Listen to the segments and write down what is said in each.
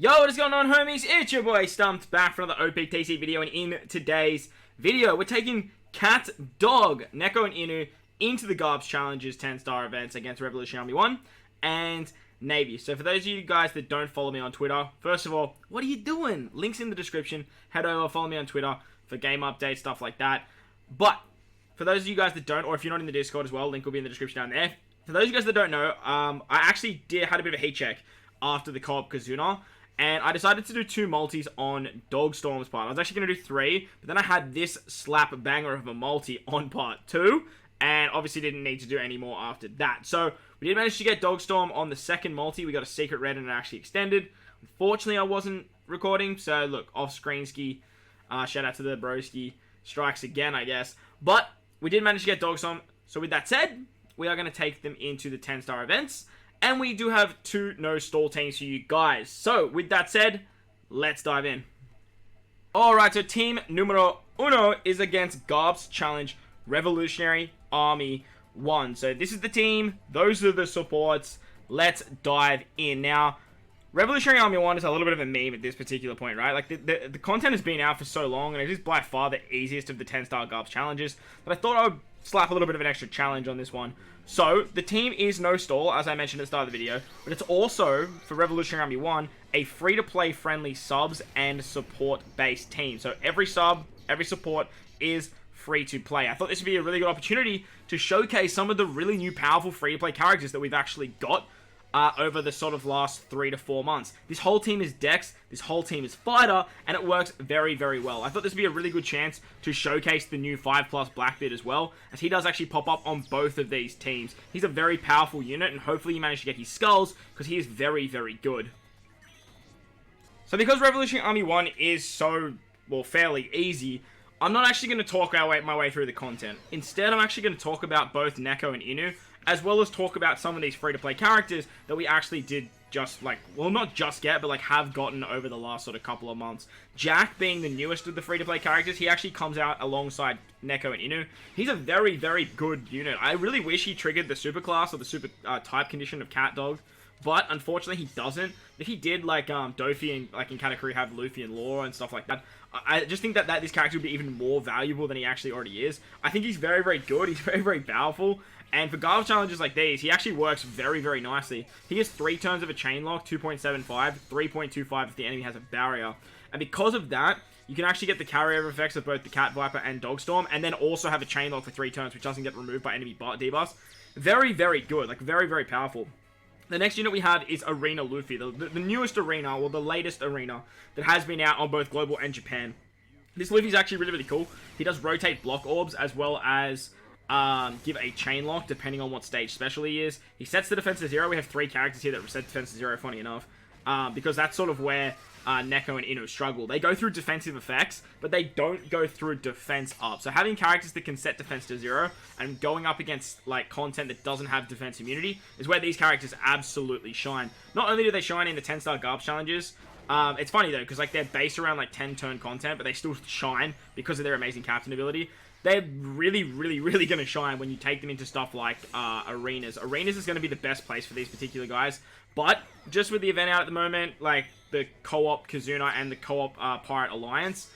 Yo, what is going on, homies? It's your boy Stumped back for another OPTC video, and in today's video, we're taking CATDOG, Neko and Inyu into the GARP's Challenges 10-star events against Revolution Army 1 and Navy. So for those of you guys that don't follow me on Twitter, first of all, what are you doing? Links in the description. Head over, follow me on Twitter for game updates, stuff like that. But for those of you guys that don't, or if you're not in the Discord as well, link will be in the description down there. For those of you guys that don't know, I actually had a bit of a heat check after the co-op Kazuna, and I decided to do 2 multis on Dogstorm's part. I was actually going to do 3, but then I had this slap banger of a multi on part 2, and obviously didn't need to do any more after that. So we did manage to get Dogstorm on the second multi. We got a secret red and it actually extended. Unfortunately, I wasn't recording, so look, off-screen ski. Shout out to the broski. Strikes again, I guess. But we did manage to get Dogstorm. So with that said, we are going to take them into the 10-star events. And we do have 2 no-stall teams for you guys. So, with that said, let's dive in. Alright, so team numero uno is against GARP's Challenge Revolutionary Army 1. So, this is the team. Those are the supports. Let's dive in. Now, Revolutionary Army 1 is a little bit of a meme at this particular point, right? Like, the content has been out for so long, and it is by far the easiest of the 10-star GARP's challenges, that I thought I would slap a little bit of an extra challenge on this one. So, the team is no stall, as I mentioned at the start of the video, but it's also, for Revolutionary Army 1, a free-to-play friendly subs and support-based team. So, every sub, every support is free to play. I thought this would be a really good opportunity to showcase some of the really new powerful free-to-play characters that we've actually got over the sort of last 3 to 4 months. This whole team is DEX, this whole team is Fighter, and it works very, very well. I thought this would be a really good chance to showcase the new 5+ Blackbeard as well, as he does actually pop up on both of these teams. He's a very powerful unit, and hopefully you manage to get his skulls, because he is very, very good. So because Revolutionary Army 1 is so, well, fairly easy, I'm not actually going to talk my way through the content. Instead, I'm actually going to talk about both Neko and Inyu, as well as talk about some of these free-to-play characters that we actually did just, like, well, not just get, but, like, have gotten over the last sort of couple of months. Jack, being the newest of the free-to-play characters, he actually comes out alongside Neko and Inyu. He's a very, very good unit. I really wish he triggered the super class or the super type condition of CATDOG, but unfortunately he doesn't. If he did, like, Dofi and, like, in category have Luffy and Law and stuff like that, I just think that this character would be even more valuable than he actually already is. I think he's very, very good. He's very, very powerful. And for GARP challenges like these, he actually works very, very nicely. He has 3 turns of a chain lock, 2.75, 3.25 if the enemy has a barrier. And because of that, you can actually get the carryover effects of both the Cat Viper and Dogstorm, and then also have a chain lock for 3 turns, which doesn't get removed by enemy debuffs. Very, very good. Like, very, very powerful. The next unit we have is Arena Luffy, the newest arena, or the latest arena, that has been out on both Global and Japan. This Luffy is actually really, really cool. He does rotate block orbs, as well as give a chain lock, depending on what stage special he is. He sets the defense to 0. We have 3 characters here that set defense to 0, funny enough, because that's sort of where Neko and Inyu struggle. They go through defensive effects, but they don't go through defense up. So having characters that can set defense to 0 and going up against, like, content that doesn't have defense immunity is where these characters absolutely shine. Not only do they shine in the 10-star GARP challenges, it's funny though, because, like, they're based around, like, 10-turn content, but they still shine because of their amazing captain ability. They're really, really, really going to shine when you take them into stuff like arenas. Arenas is going to be the best place for these particular guys. But just with the event out at the moment, like the co-op Kazuna and the co-op Pirate Alliance,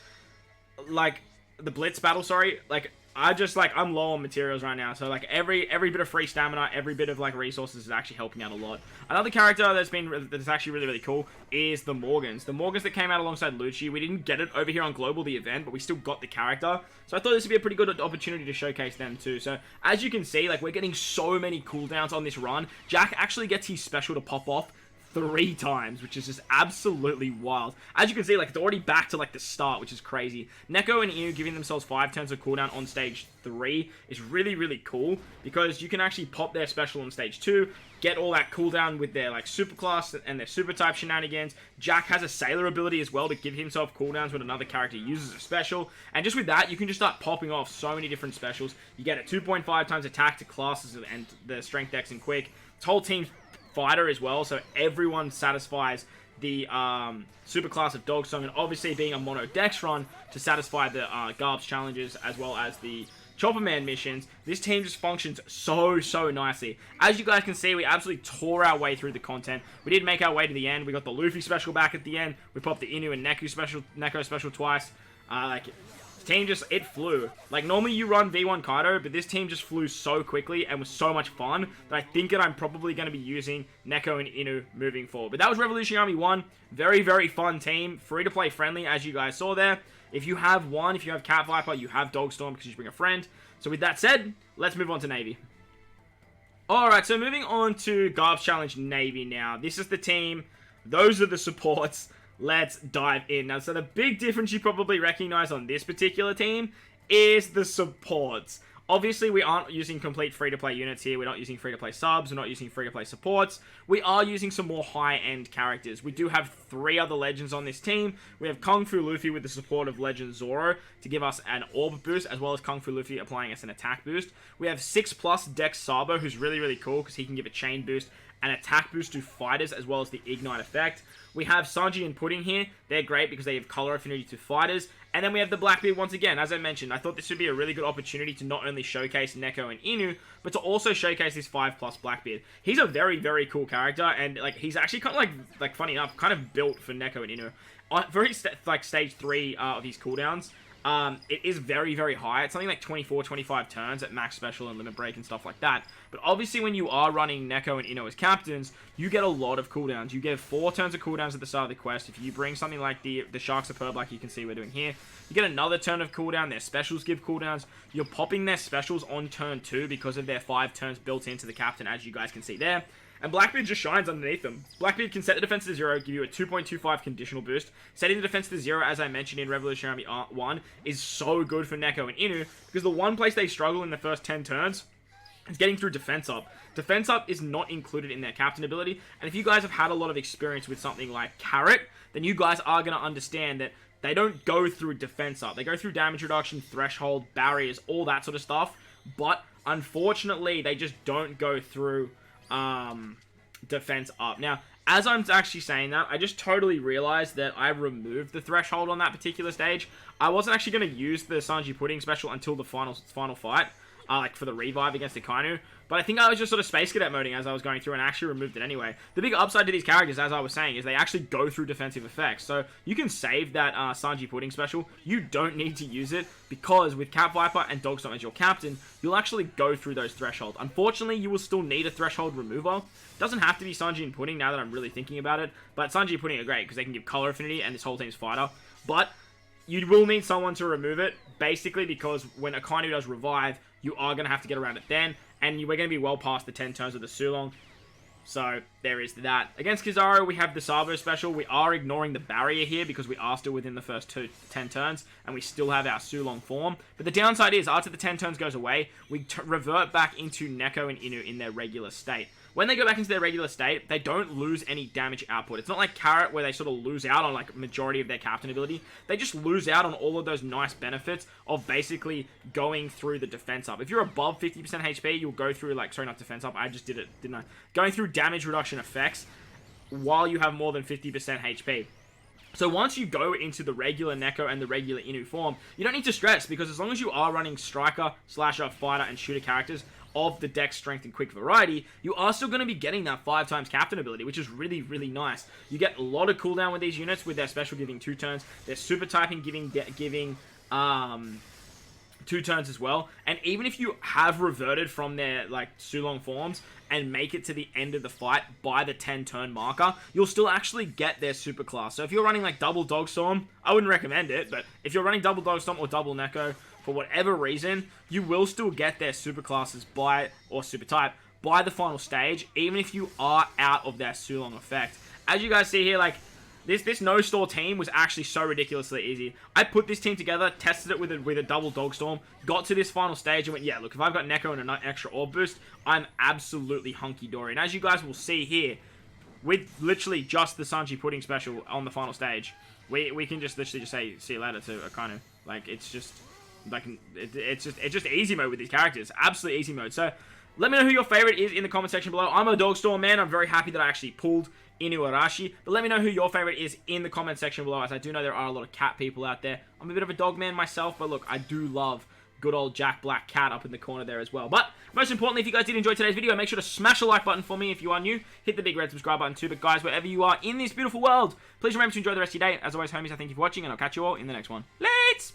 like the Blitz battle, sorry, like I'm low on materials right now. So like every bit of free stamina, every bit of like resources is actually helping out a lot. Another character that's actually really, really cool is the Morgans. The Morgans that came out alongside Lucci. We didn't get it over here on Global, the event, but we still got the character. So I thought this would be a pretty good opportunity to showcase them too. So as you can see, like, we're getting so many cooldowns on this run. Jack actually gets his special to pop off 3 times, which is just absolutely wild. As you can see, like, it's already back to, like, the start, which is crazy. Neko and Inyu giving themselves 5 turns of cooldown on stage 3 is really, really cool, because you can actually pop their special on stage 2, get all that cooldown with their, like, super class and their super type shenanigans. Jack has a sailor ability as well to give himself cooldowns when another character uses a special, and just with that, you can just start popping off so many different specials. You get a 2.5 times attack to classes and the strength, dex, and quick. This whole team's Fighter as well, so everyone satisfies the super class of Dogstorm, and obviously being a mono dex run to satisfy the GARP's challenges, as well as the Chopper Man missions, this team just functions so nicely. As you guys can see, we absolutely tore our way through the content. We did make our way to the end. We got the Luffy special back at the end. We popped the Inu and Neko special twice. Like, the team just, it flew. Like, normally you run V1 Kaido, but this team just flew so quickly and was so much fun that I think that I'm probably going to be using Neko and Inu moving forward. But that was Revolution Army 1. Very fun team. Free-to-play friendly, as you guys saw there. If you have one, if you have Cat Viper, you have Dogstorm because you bring a friend. So with that said, let's move on to Navy. Alright, so moving on to Garb's Challenge Navy now. This is the team. Those are the supports. Let's dive in. Now, so the big difference you probably recognize on this particular team is the supports. Obviously, we aren't using complete free-to-play units here. We're not using free-to-play subs. We're not using free-to-play supports. We are using some more high-end characters. We do have 3 other legends on this team. We have Kung Fu Luffy with the support of Legend Zoro to give us an orb boost, as well as Kung Fu Luffy applying us an attack boost. We have 6+ DEX Sabo, who's really cool because he can give a chain boost and attack boost to fighters, as well as the ignite effect. We have Sanji and Pudding here. They're great because they have color affinity to fighters. And then we have the Blackbeard once again. As I mentioned, I thought this would be a really good opportunity to not only showcase Neko and Inu, but to also showcase this 5+ Blackbeard. He's a very cool character, and like he's actually kind of like funny enough, kind of built for Neko and Inu. Like stage 3 of his cooldowns. It is very high. It's something like 24-25 turns at max special and limit break and stuff like that. But obviously when you are running Neko and Inu as captains, you get a lot of cooldowns. You get 4 turns of cooldowns at the start of the quest. If you bring something like the Shark Superb, like you can see we're doing here, you get another turn of cooldown. Their specials give cooldowns. You're popping their specials on turn 2 because of their 5 turns built into the captain, as you guys can see there. And Blackbeard just shines underneath them. Blackbeard can set the defense to 0, give you a 2.25 conditional boost. Setting the defense to 0, as I mentioned in Revolution Army 1, is so good for Neko and Inu, because the one place they struggle in the first 10 turns is getting through defense up. Defense up is not included in their captain ability, and if you guys have had a lot of experience with something like Carrot, then you guys are going to understand that they don't go through defense up. They go through damage reduction, threshold, barriers, all that sort of stuff, but unfortunately, they just don't go through defense up. Now, as I'm actually saying that, I just totally realized that I removed the threshold on that particular stage. I wasn't actually going to use the Sanji Pudding special until the final fight, like for the revive against Akainu. But I think I was just sort of Space Cadet moding as I was going through and I actually removed it anyway. The big upside to these characters, as I was saying, is they actually go through defensive effects. So you can save that Sanji Pudding special. You don't need to use it because with Cat Viper and Dogstorm as your captain, you'll actually go through those thresholds. Unfortunately, you will still need a threshold remover. It doesn't have to be Sanji and Pudding now that I'm really thinking about it. But Sanji and Pudding are great because they can give color affinity and this whole team's fighter. But you will need someone to remove it, basically because when Akainu does revive, you are going to have to get around it then, and we're going to be well past the 10 turns of the Sulong. So, there is that. Against Kizaru, we have the Sabo special. We are ignoring the barrier here because we are still within the first 10 turns, and we still have our Sulong form. But the downside is, after the 10 turns goes away, we revert back into Neko and Inu in their regular state. When they go back into their regular state, they don't lose any damage output. It's not like Carrot where they sort of lose out on like majority of their captain ability. They just lose out on all of those nice benefits of basically going through the defense up. If you're above 50% HP, you'll go through like, sorry, not defense up, I just did it, didn't I? Going through damage reduction effects while you have more than 50% HP. So once you go into the regular Neko and the regular Inu form, you don't need to stress because as long as you are running Striker, Slasher, Fighter, and Shooter characters of the Dex, Strength, and Quick variety, you are still going to be getting that 5 times Captain ability, which is really nice. You get a lot of cooldown with these units, with their special giving 2 turns, their super typing giving 2 turns as well. And even if you have reverted from their like Sulong forms and make it to the end of the fight by the 10 turn marker, you'll still actually get their super class. So if you're running like double Dogstorm, I wouldn't recommend it, but if you're running double Dogstorm or double Neko, for whatever reason, you will still get their super classes or super type by the final stage, even if you are out of that Sulong effect. As you guys see here, like, this no-store team was actually so ridiculously easy. I put this team together, tested it with a double Dogstorm, got to this final stage and went, yeah, look, if I've got Neko and an extra orb boost, I'm absolutely hunky-dory. And as you guys will see here, with literally just the Sanji Pudding special on the final stage, we can just literally just say, see you later to Akainu. Like, it's just... like it's just easy mode with these characters. Absolutely easy mode. So let me know who your favorite is in the comment section below. I'm a Dogstorm man. I'm very happy that I actually pulled Inu Arashi. But let me know who your favorite is in the comment section below, as I do know there are a lot of cat people out there. I'm a bit of a dog man myself, but look, I do love good old Jack Black Cat up in the corner there as well. But most importantly, if you guys did enjoy today's video, make sure to smash the like button for me if you are new. Hit the big red subscribe button too. But guys, wherever you are in this beautiful world, please remember to enjoy the rest of your day. As always, homies, I thank you for watching, and I'll catch you all in the next one. Let's